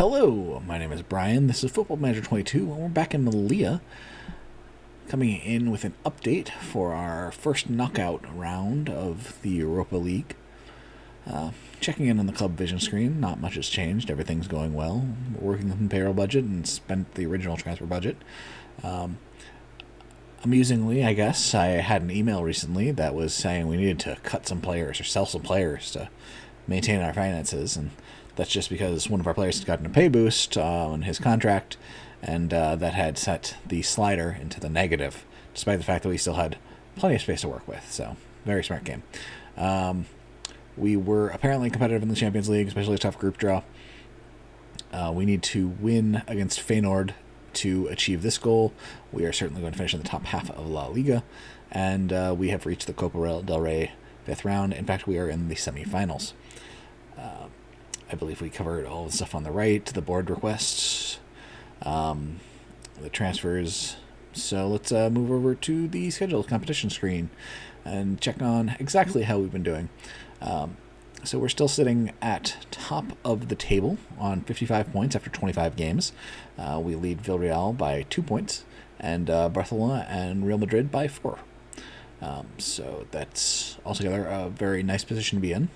Hello, my name is Brian. This is Football Manager 22, and we're back in Malia, coming in with an update for our first knockout round of the Europa League. Checking in on the club vision screen, not much has changed. Everything's going well. We're working on the payroll budget and spent the original transfer budget. Amusingly, I guess, I had an email recently that was saying we needed to cut some players or sell some players to maintain our finances, and that's just because one of our players had gotten a pay boost on his contract, and that had set the slider into the negative, despite the fact that we still had plenty of space to work with. So, very smart game. We were apparently competitive in the Champions League, especially a tough group draw. We need to win against Feyenoord to achieve this goal. We are certainly going to finish in the top half of La Liga, and we have reached the Copa del Rey 5th round. In fact, we are in the semifinals. I believe we covered all the stuff on the right, the board requests, the transfers. So let's move over to the schedule competition screen and check on exactly how we've been doing. So we're still sitting at top of the table on 55 points after 25 games. We lead Villarreal by 2 points, and Barcelona and Real Madrid by 4. So that's altogether a very nice position to be in.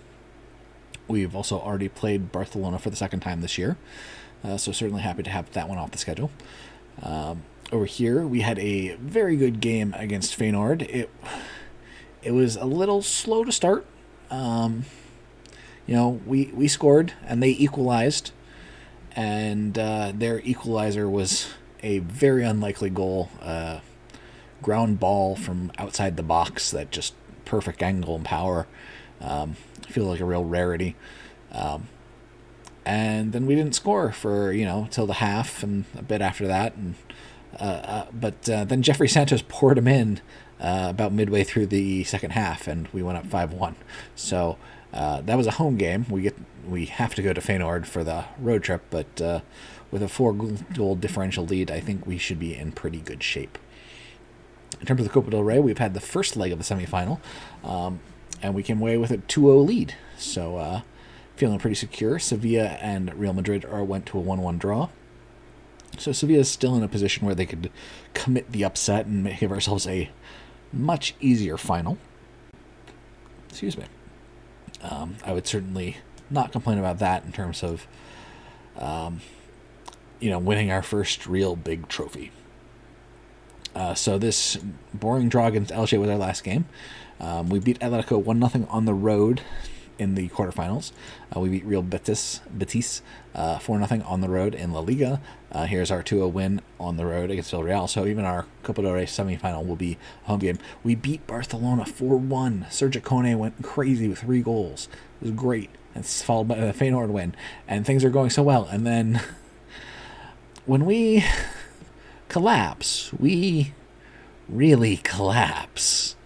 We've also already played Barcelona for the second time this year, so certainly happy to have that one off the schedule. Over here, we had a very good game against Feyenoord. It was a little slow to start. We scored and they equalized, and their equalizer was a very unlikely goal. Ground ball from outside the box that just perfect angle and power. Feels like a real rarity. And then we didn't score for, till the half and a bit after that. But then Jeffrey Santos poured him in about midway through the second half, and we went up 5-1. So that was a home game. We have to go to Feyenoord for the road trip, but with a 4-goal differential lead, I think we should be in pretty good shape. In terms of the Copa del Rey, we've had the first leg of the semifinal, and we came away with a 2-0 lead. So feeling pretty secure. Sevilla and Real Madrid went to a 1-1 draw. So Sevilla is still in a position where they could commit the upset and give ourselves a much easier final. Excuse me. I would certainly not complain about that in terms of, winning our first real big trophy. So this boring draw against Elche was our last game. We beat Atletico 1-0 on the road in the quarterfinals. We beat Real Betis 4-0 on the road in La Liga. Here's our 2-0 win on the road against Villarreal. So even our Copa del Rey semifinal will be a home game. We beat Barcelona 4-1. Sergio Kone went crazy with 3 goals. It was great. It's followed by the Feyenoord win. And things are going so well. And then when we collapse, we really collapse.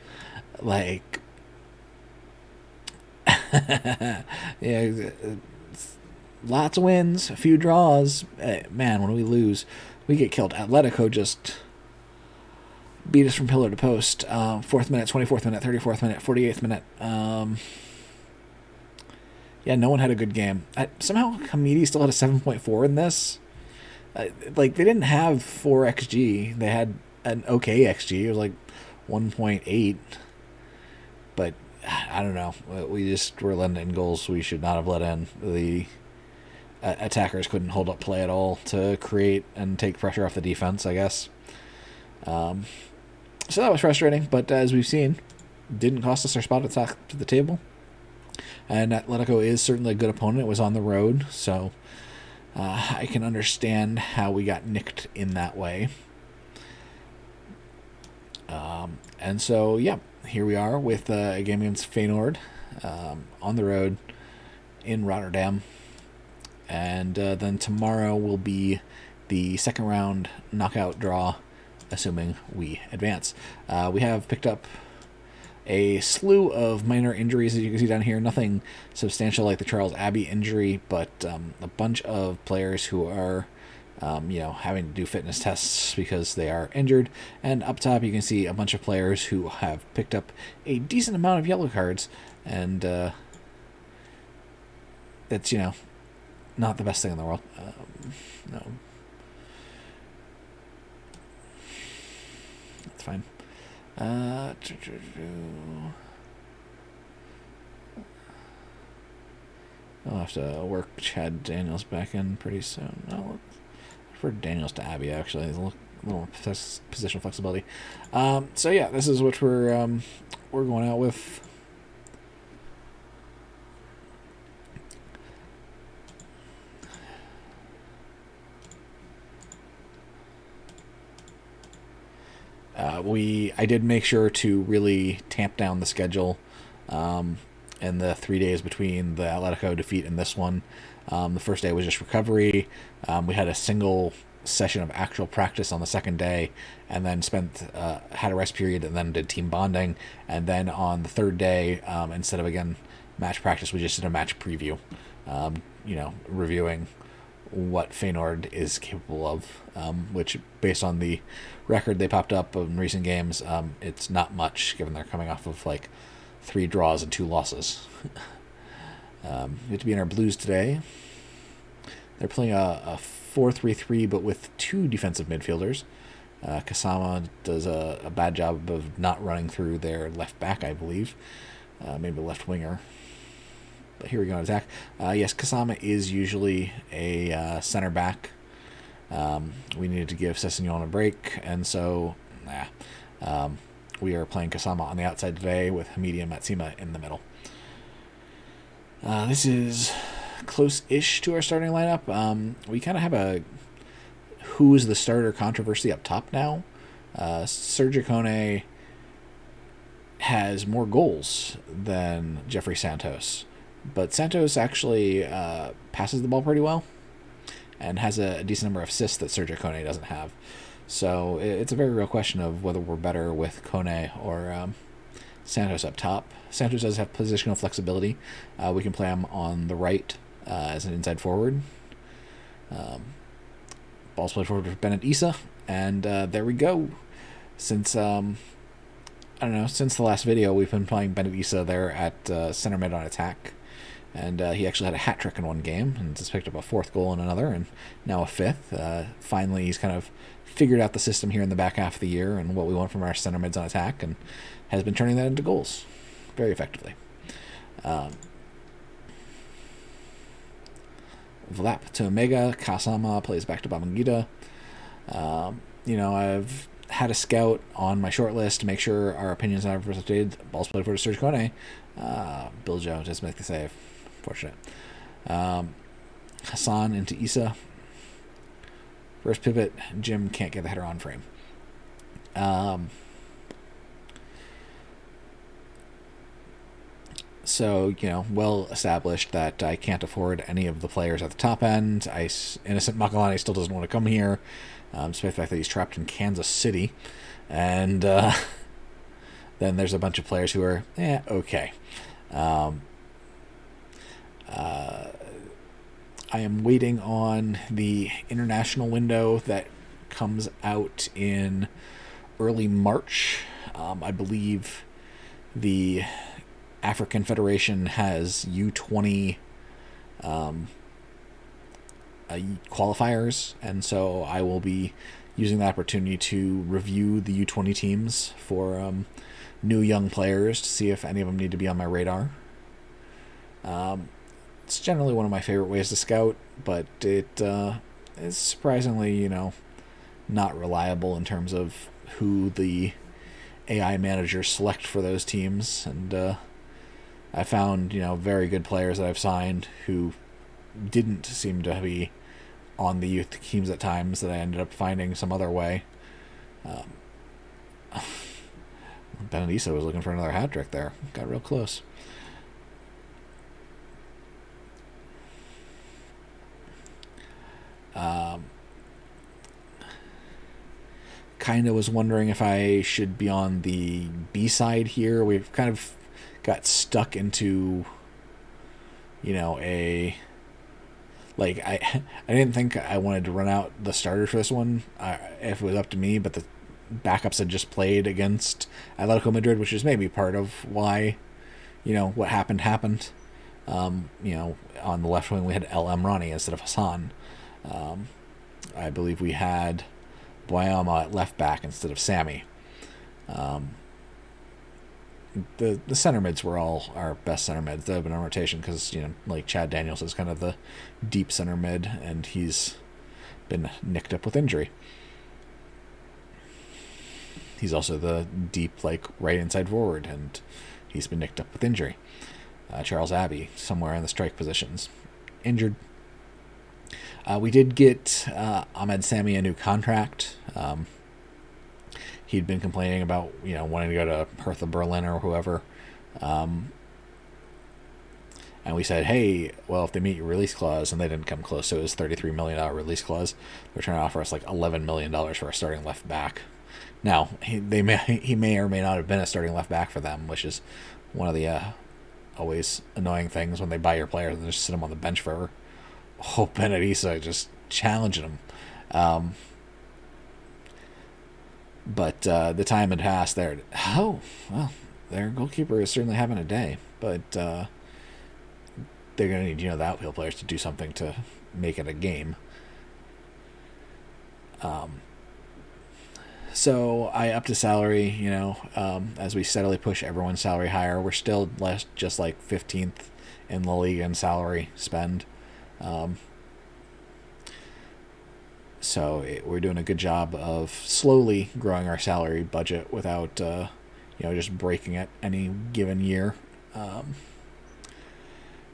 Like, yeah, lots of wins, a few draws. Man, when we lose, we get killed. Atletico just beat us from pillar to post. 4th minute, 24th minute, 34th minute, 48th minute. No one had a good game. Somehow Hamidi still had a 7.4 in this. They didn't have 4 XG. They had an okay XG. It was like 1.8. But I don't know. We just were letting in goals we should not have let in. The attackers couldn't hold up play at all to create and take pressure off the defense, I guess. So that was frustrating. But as we've seen, didn't cost us our spot at the top of the table. And Atletico is certainly a good opponent. It was on the road, so I can understand how we got nicked in that way. And so, here we are with a game against Feyenoord on the road in Rotterdam. And then tomorrow will be the second round knockout draw, assuming we advance. We have picked up a slew of minor injuries, as you can see down here. Nothing substantial like the Charles Abbey injury, but a bunch of players who are having to do fitness tests because they are injured. And up top, you can see a bunch of players who have picked up a decent amount of yellow cards, and that's not the best thing in the world. No. That's fine. I'll have to work Chad Daniels back in pretty soon. I'll look for Daniels to Abby, actually. There's a little more positional flexibility. So yeah, this is what we're going out with. I did make sure to really tamp down the schedule in the 3 days between the Atletico defeat and this one. The first day was just recovery. We had a single session of actual practice on the second day, and then had a rest period, and then did team bonding. And then on the third day, instead of again match practice, we just did a match preview. Reviewing what Feyenoord is capable of, which, based on the record they popped up in recent games, it's not much, given they're coming off of like 3 draws and 2 losses. We have to be in our blues today. They're playing a 4-3-3, but with 2 defensive midfielders. Kasama does a bad job of not running through their left back, I believe. Maybe left winger. But here we go on attack. Yes, Kasama is usually a center back. We needed to give Sessegnon a break, and so we are playing Kasama on the outside today with Hamidi and Matsima in the middle. This is close-ish to our starting lineup. We kind of have a who's the starter controversy up top now. Sergio Kone has more goals than Jeffrey Santos, but Santos actually passes the ball pretty well and has a decent number of assists that Sergio Kone doesn't have. So it's a very real question of whether we're better with Kone or Santos up top. Santos does have positional flexibility. We can play him on the right as an inside forward. Ball's played forward with Bennett Issa, and there we go. Since since the last video, we've been playing Bennett Issa there at center mid on attack. And he actually had a hat trick in one game and just picked up a 4th goal in another, and now a 5th. Finally, he's kind of figured out the system here in the back half of the year and what we want from our center mids on attack, and has been turning that into goals very effectively. Vlap to Omega. Kasama plays back to Babangida. I've had a scout on my short list to make sure our opinions are updated. Ball's played for Sergio Kone. Bill Joe does make the save. Fortunate. Hassan into Issa. First pivot. Jim can't get the header on frame. So, well established that I can't afford any of the players at the top end. Innocent Makalani still doesn't want to come here, despite the fact that he's trapped in Kansas City. And then there's a bunch of players who are, okay. I am waiting on the international window that comes out in early March. I believe the African Federation has U20 qualifiers, and so I will be using the opportunity to review the U20 teams for new young players to see if any of them need to be on my radar. It's generally one of my favorite ways to scout, but it is surprisingly, not reliable in terms of who the AI managers select for those teams. And I found, very good players that I've signed who didn't seem to be on the youth teams at times, that I ended up finding some other way. Benedisa was looking for another hat trick there. Got real close. Kind of was wondering if I should be on the B side here. We've kind of got stuck into, I didn't think I wanted to run out the starter for this one if it was up to me, but the backups had just played against Atletico Madrid, which is maybe part of why, what happened. On the left wing we had El Amrani instead of Hassan. I believe we had Boyama at left back instead of Sammy. The center mids were all our best center mids. They've been on rotation because, like Chad Daniels is kind of the deep center mid, and he's been nicked up with injury. He's also the deep, right inside forward, and he's been nicked up with injury. Charles Abbey, somewhere in the strike positions, injured. We did get Ahmed Sami a new contract. He'd been complaining about, wanting to go to Hertha Berlin or whoever. And we said, hey, well, if they meet your release clause, and they didn't come close, so it was $33 million release clause, they're trying to offer us $11 million for a starting left back. Now, he may or may not have been a starting left back for them, which is one of the always annoying things when they buy your players and just sit them on the bench forever. Oh, Benedisa just challenging him. But the time had passed there. Oh, well, their goalkeeper is certainly having a day. But they're going to need, the outfield players to do something to make it a game. So I upped his salary, as we steadily push everyone's salary higher. We're still just 15th in La Liga in salary spend. So we're doing a good job of slowly growing our salary budget without, just breaking it any given year.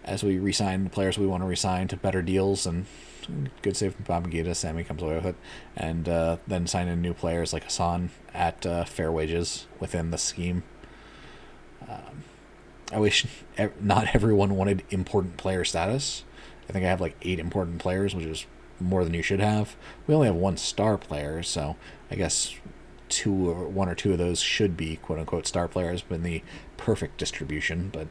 As we re-sign the players we want to re-sign to better deals, and good save from Babangida, Sammy comes away with it, and then sign in new players like Hassan at fair wages within the scheme. I wish not everyone wanted important player status. I think I have 8 important players, which is more than you should have. We only have 1 star player, so I guess 1 or 2 of those should be quote unquote star players, but in the perfect distribution. But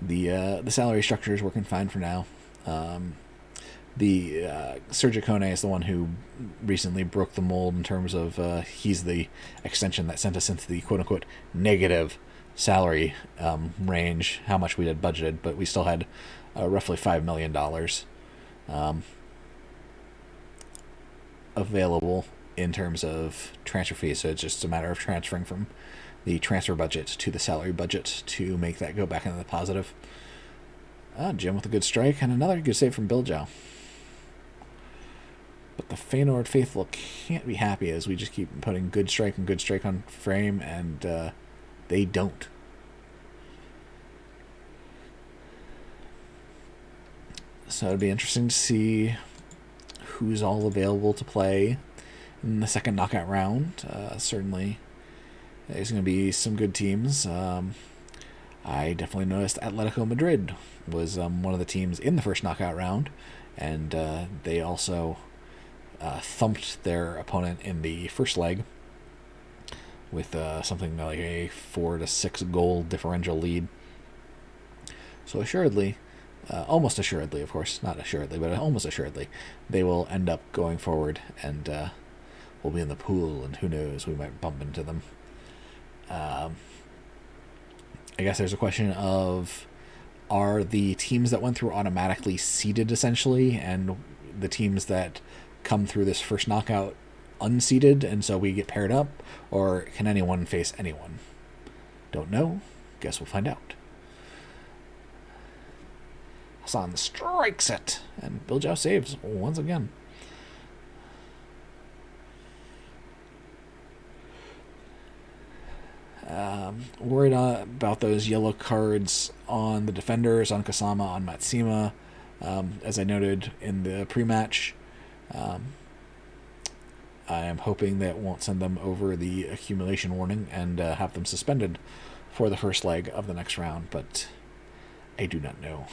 the salary structure is working fine for now. Sergio Kone is the one who recently broke the mold in terms of he's the extension that sent us into the quote-unquote negative salary range, how much we had budgeted, but we still had roughly $5 million available in terms of transfer fees, so it's just a matter of transferring from the transfer budget to the salary budget to make that go back into the positive. Jim with a good strike, and another good save from Bilbao. But the Feyenoord faithful can't be happy as we just keep putting good strike on frame, and they don't. So it'd be interesting to see who's all available to play in the second knockout round. Certainly, there's going to be some good teams. I definitely noticed Atletico Madrid was one of the teams in the first knockout round, and they also thumped their opponent in the first leg with something like a 4-6 goal differential lead. So assuredly, almost assuredly, of course, not assuredly, but almost assuredly, they will end up going forward, and we'll be in the pool, and who knows, we might bump into them. I guess there's a question of, are the teams that went through automatically seeded essentially, and the teams that come through this first knockout unseeded, and so we get paired up, or can anyone face anyone? Don't know. Guess we'll find out. Hassan strikes it, and Bilbao saves once again. Worried about those yellow cards on the defenders, on Kasama, on Matsima. As I noted in the pre-match, I am hoping that won't send them over the accumulation warning and have them suspended for the first leg of the next round, but I do not know.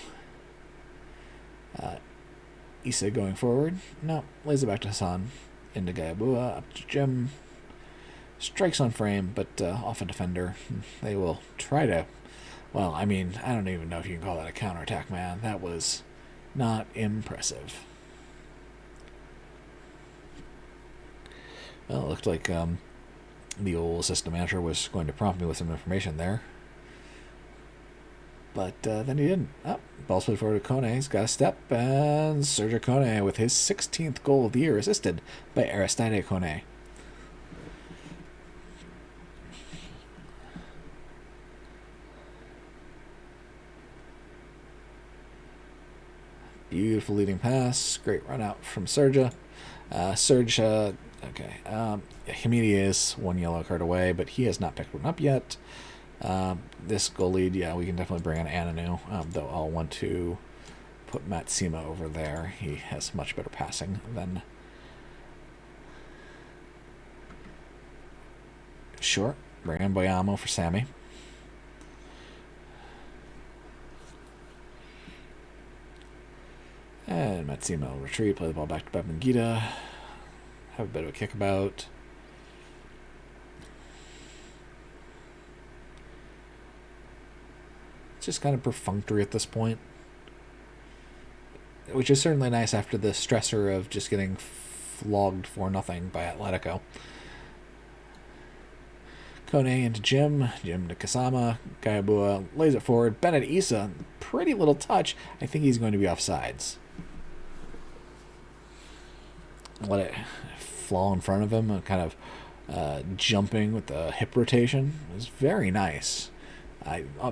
Issa going forward. No, lays it back to Hassan. Into Gayabua, up to Jim. Strikes on frame, but off a defender. They will try to... Well, I mean, I don't even know if you can call that a counterattack, man. That was not impressive. Well, it looked like the old assistant manager was going to prompt me with some information there. But then he didn't. Oh, ball's played forward to Kone. He's got a step. And Sergio Kone with his 16th goal of the year, assisted by Aristide Kone. Beautiful leading pass. Great run out from Sergio. Okay. Hamidi is one yellow card away, but he has not picked one up yet. This goal lead, yeah, we can definitely bring on Ananu, though I'll want to put Matsima over there. He has much better passing than... Sure, bring in Boyamo for Sammy. And Matsima will retreat, play the ball back to Babangida. Have a bit of a kickabout. It's just kind of perfunctory at this point, which is certainly nice after the stressor of just getting flogged for nothing by Atletico. Kone into Jim to Kasama, Gayabua lays it forward, Bennett Issa, pretty little touch. I think he's going to be offsides. Let it fall in front of him, kind of jumping with the hip rotation. It was very nice.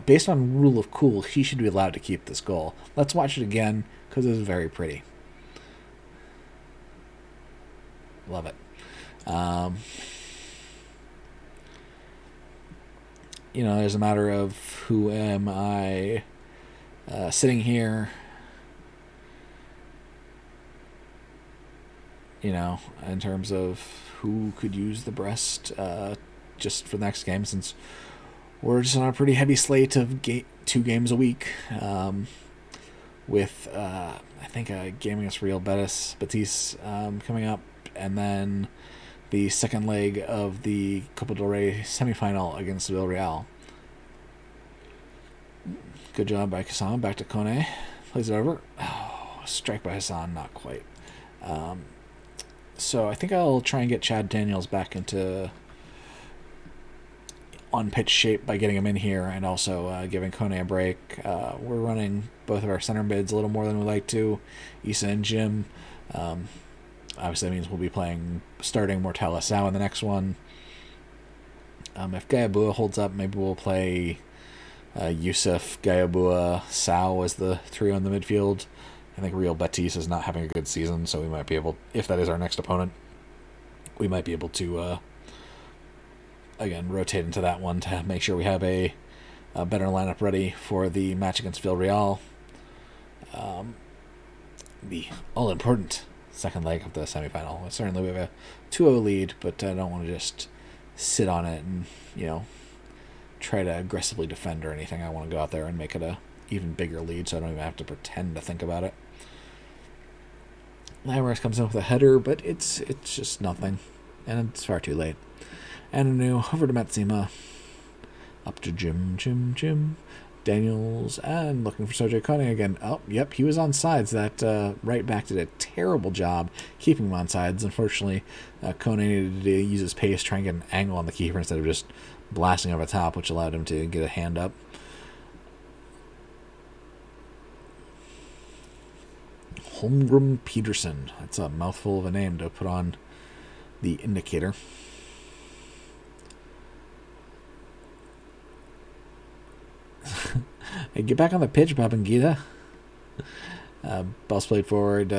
Based on rule of cool, he should be allowed to keep this goal. Let's watch it again, because it was very pretty. Love it. There's a matter of who am I sitting here, in terms of who could use the breast just for the next game, since we're just on a pretty heavy slate of 2 games a week, with I think a game against Real Betis coming up, and then the second leg of the Copa del Rey semifinal against Villarreal. Good job by Kassan. Back to Kone. Plays it over. Oh, strike by Hassan. Not quite. So I think I'll try and get Chad Daniels back into on-pitch shape by getting him in here and also giving Kone a break. We're running both of our center mids a little more than we like to. Issa and Jim. Obviously that means we'll be starting Mortal Asao in the next one. If Gayabua holds up, maybe we'll play Yusuf, Gayabua, Sao as the trio in the midfield. I think Real Betis is not having a good season, so we might be able, if that is our next opponent, we might be able to, again, rotate into that one to make sure we have a better lineup ready for the match against Villarreal. The all-important second leg of the semifinal. Certainly we have a 2-0 lead, but I don't want to just sit on it and, try to aggressively defend or anything. I want to go out there and make it a even bigger lead, so I don't even have to pretend to think about it. Lammers comes in with a header, but it's just nothing, and it's far too late. Ananu over to Matsima, up to Jim, Daniels, and looking for Sergio Kone again. Oh, yep, he was on sides. That right back did a terrible job keeping him on sides. Unfortunately, Kone needed to use his pace, try and get an angle on the keeper instead of just blasting over the top, which allowed him to get a hand up. Holmgren Peterson. That's a mouthful of a name to put on the indicator. Hey, get back on the pitch, Babangida. Ball's played forward.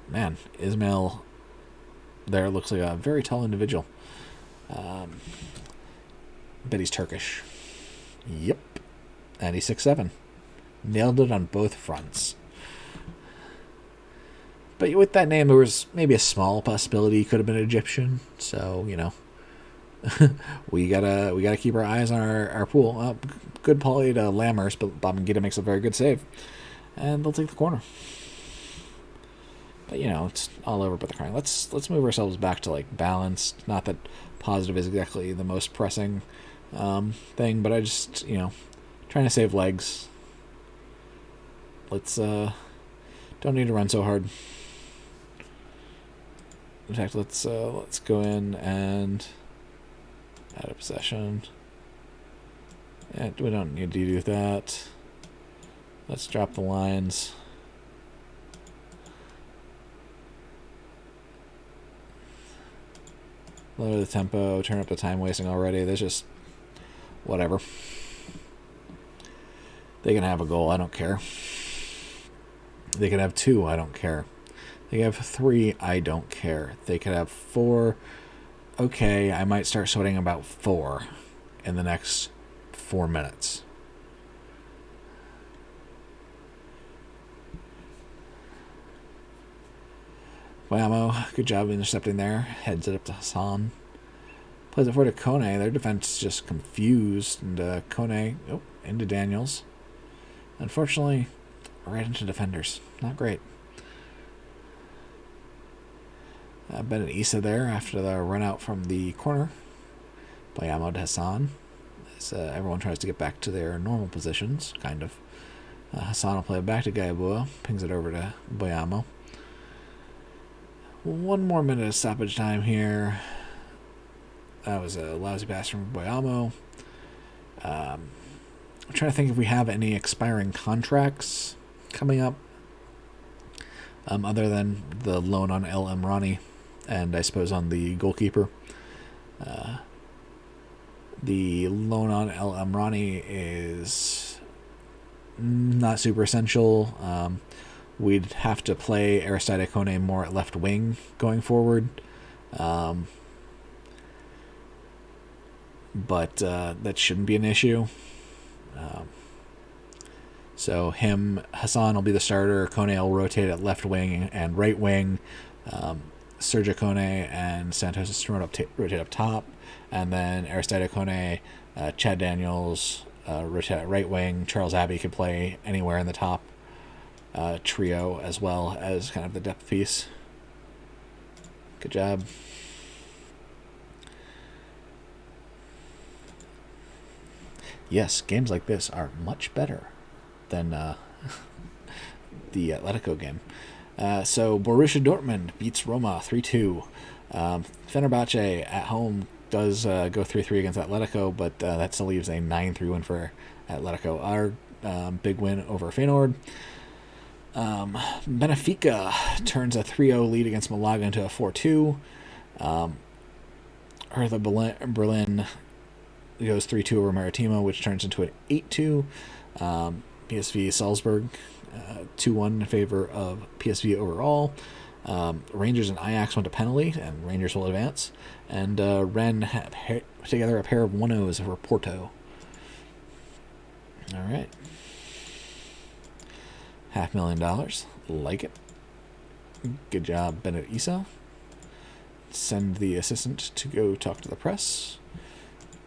Man, Ismail there looks like a very tall individual. Bet he's Turkish. Yep. And he's 6'7". Nailed it on both fronts. But with that name, there was maybe a small possibility he could have been Egyptian. So, we gotta keep our eyes on our pool. Good poly to Lammers, but Babangida makes a very good save. And they'll take the corner. But, it's all over but the crying. Let's move ourselves back to, balanced. Not that positive is exactly the most pressing thing, but I just, trying to save legs. Let's, don't need to run so hard. In fact, let's go in and add a possession. Yeah, we don't need to do that. Let's drop the lines. Lower the tempo, turn up the time wasting already. There's just whatever. They can have a goal, I don't care. They can have 2, I don't care. They can have 3, I don't care. They could have 4. Okay, I might start sweating about 4 in the next 4 minutes. Whammo, good job intercepting there. Heads it up to Hassan. Plays it forward to Kone. Their defense is just confused. And Kone, into Daniels. Unfortunately, right into defenders. Not great. Bennett Issa there after the run out from the corner. Bayamo to Hassan. As everyone tries to get back to their normal positions, kind of. Hassan will play it back to Gaibua. Pings it over to Bayamo. 1 more minute of stoppage time here. That was a lousy pass from Bayamo. I'm trying to think if we have any expiring contracts coming up. Other than the loan on El Emrani and I suppose on the goalkeeper. The loan on El Emrani is not super essential. We'd have to play Aristide Kone more at left wing going forward. But that shouldn't be an issue. So Hassan will be the starter. Kone will rotate at left wing and right wing. Sergio Kone and Santos rotate up top. And then Aristide Kone, Chad Daniels rotate at right wing. Charles Abbey could play anywhere in the top trio as well as kind of the depth piece. Good job. Yes, games like this are much better than the Atletico game. So Borussia Dortmund beats Roma 3-2. Fenerbahce at home does go 3-3 against Atletico, but that still leaves a 9-3 win for Atletico. Our big win over Feyenoord. Benfica turns a 3-0 lead against Malaga into a 4-2. Hertha Berlin goes 3-2 over Maritimo, which turns into an 8-2. PSV Salzburg 2-1 in favor of PSV overall. Rangers and Ajax went to penalty, and Rangers will advance. And Rennes had together a pair of 1-0s over Porto. All right. $500,000. Like it. Good job, Bennett Issa. Send the assistant to go talk to the press.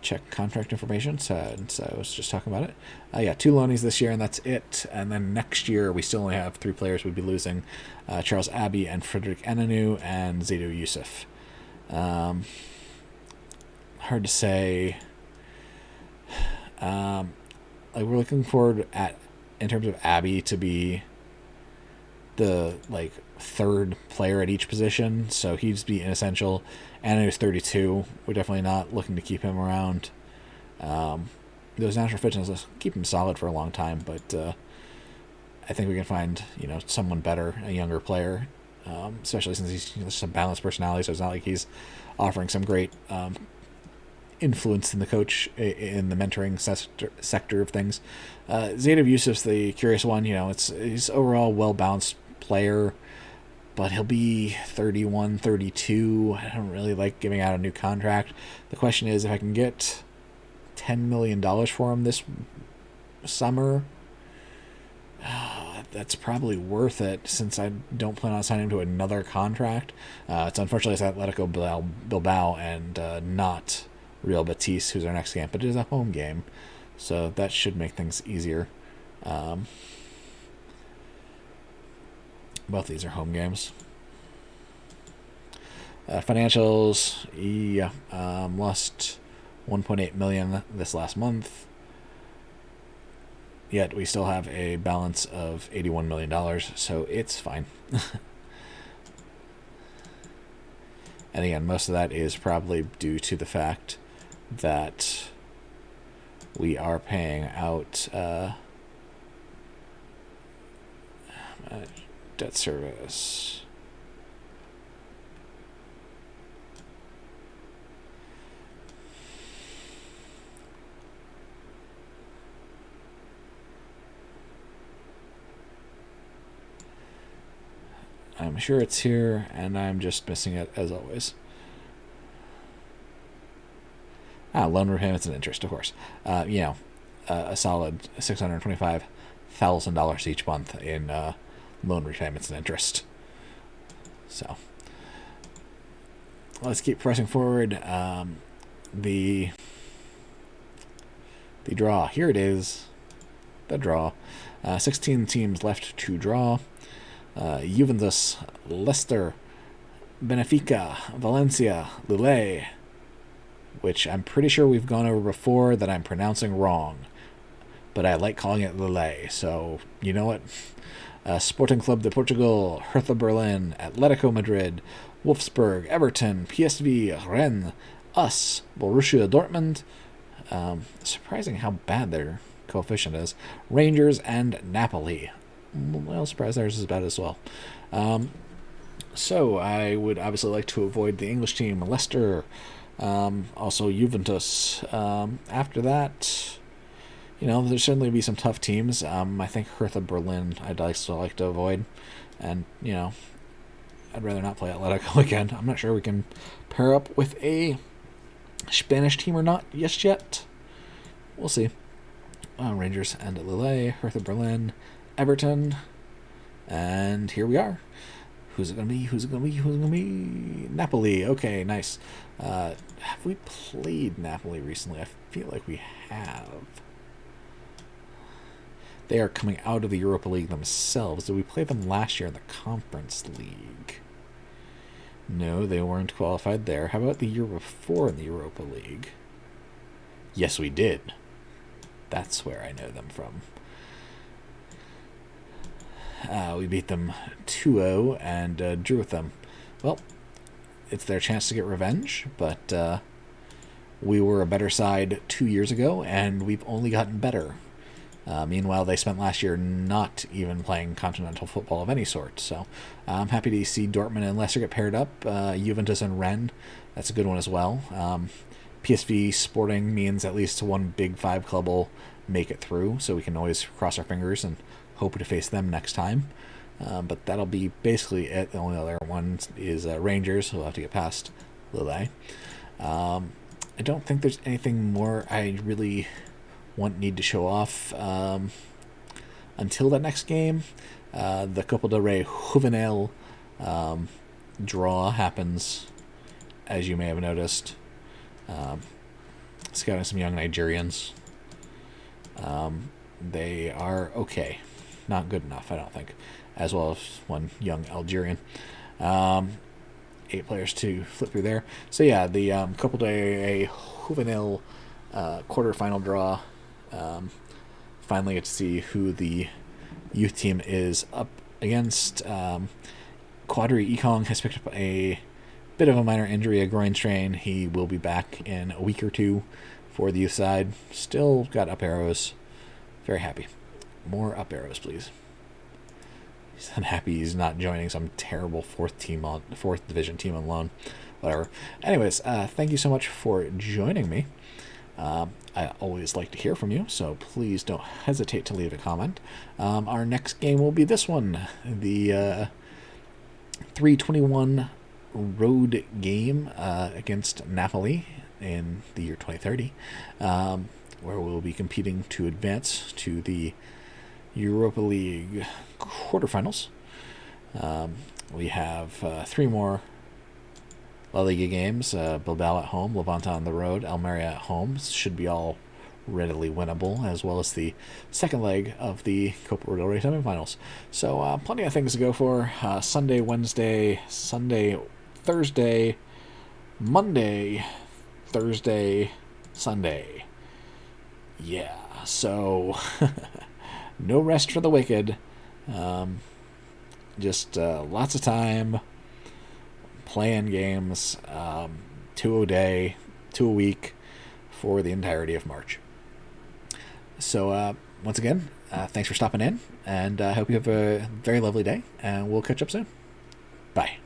Check contract information. So I was just talking about it. 2 loanies this year, and that's it. And then next year, we still only have 3 players we'd be losing. Charles Abbey and Frederick Enanu and Zaidou Youssef. Hard to say. We're looking forward in terms of Abbey to be the 3rd player at each position, so he'd be inessential. And he's 32. We're definitely not looking to keep him around. Those natural fitness keep him solid for a long time, but I think we can find someone better, a younger player, especially since he's some balanced personality. So it's not like he's offering some great influence in the coach in the mentoring sector of things. Zaidou Youssef's the curious one. He's overall well-balanced player, but he'll be 31, 32. I don't really like giving out a new contract. The question is, if I can get $10 million for him this summer, that's probably worth it, since I don't plan on signing him to another contract. It's unfortunately it's Atletico Bilbao and not Real Betis, who's our next game, but it is a home game, so that should make things easier. Both these are home games. Financials, lost $1.8 million this last month. Yet we still have a balance of $81 million, so it's fine. And again, most of that is probably due to the fact that we are paying out debt service. I'm sure it's here, and I'm just missing it as always. Loan repayments and interest, of course. A solid $625,000 each month in loan repayments and interest. So let's keep pressing forward. The draw. Here it is. The draw. 16 teams left to draw. Juventus, Leicester, Benfica, Valencia, Lille, which I'm pretty sure we've gone over before that I'm pronouncing wrong, but I like calling it Lille, so you know what? Sporting Club de Portugal, Hertha Berlin, Atletico Madrid, Wolfsburg, Everton, PSV, Rennes, us, Borussia Dortmund. Surprising how bad their coefficient is. Rangers and Napoli. Well, surprised theirs is bad as well. So I would obviously like to avoid the English team, Leicester, also Juventus. After that, there'll certainly be some tough teams. I think Hertha Berlin I'd still like to avoid, and I'd rather not play Atletico again. I'm not sure we can pair up with a Spanish team or not just yet. We'll see. Rangers and Lille, Hertha Berlin, Everton, and here we are. Who's it gonna be? Napoli. Okay, nice. Have we played Napoli recently? I feel like we have. They are coming out of the Europa League themselves. Did we play them last year in the Conference League? No, they weren't qualified there. How about the year before in the Europa League? Yes, we did. That's where I know them from. We beat them 2-0 and drew with them. Well, it's their chance to get revenge, but we were a better side 2 years ago, and we've only gotten better. Meanwhile, they spent last year not even playing continental football of any sort. So I'm happy to see Dortmund and Leicester get paired up. Juventus and Rennes, that's a good one as well. PSV Sporting means at least one Big Five club will make it through, so we can always cross our fingers and hope to face them next time. But that'll be basically it. The only other one is Rangers, who will have to get past Lille. I don't think there's anything more I really need to show off until that next game. The Copa del Rey Juvenil draw happens, as you may have noticed. Scouting some young Nigerians. They are okay. Not good enough, I don't think. As well as one young Algerian. 8 players to flip through there. So yeah, the Copa del Rey Juvenil quarterfinal draw. Finally get to see who the youth team is up against. Quadri Ekong has picked up a bit of a minor injury, a groin strain. He will be back in a week or two for the youth side. Still got up arrows. Very happy. More up arrows, please. He's unhappy he's not joining some terrible fourth division team on loan. Whatever. Anyways, thank you so much for joining me. I always like to hear from you, so please don't hesitate to leave a comment. Our next game will be this one, the 321 road game against Napoli in the year 2030, where we'll be competing to advance to the Europa League quarterfinals. We have 3 more La Liga games. Bilbao at home, Levante on the road, Almeria at home. Should be all readily winnable, as well as the second leg of the Copa del Rey semifinals. So plenty of things to go for. Sunday, Wednesday, Sunday, Thursday, Monday, Thursday, Sunday. Yeah, so no rest for the wicked. Just lots of time. playing games, 2 a day, 2 a week for the entirety of March. So once again, thanks for stopping in, and I hope you have a very lovely day, and we'll catch up soon. Bye.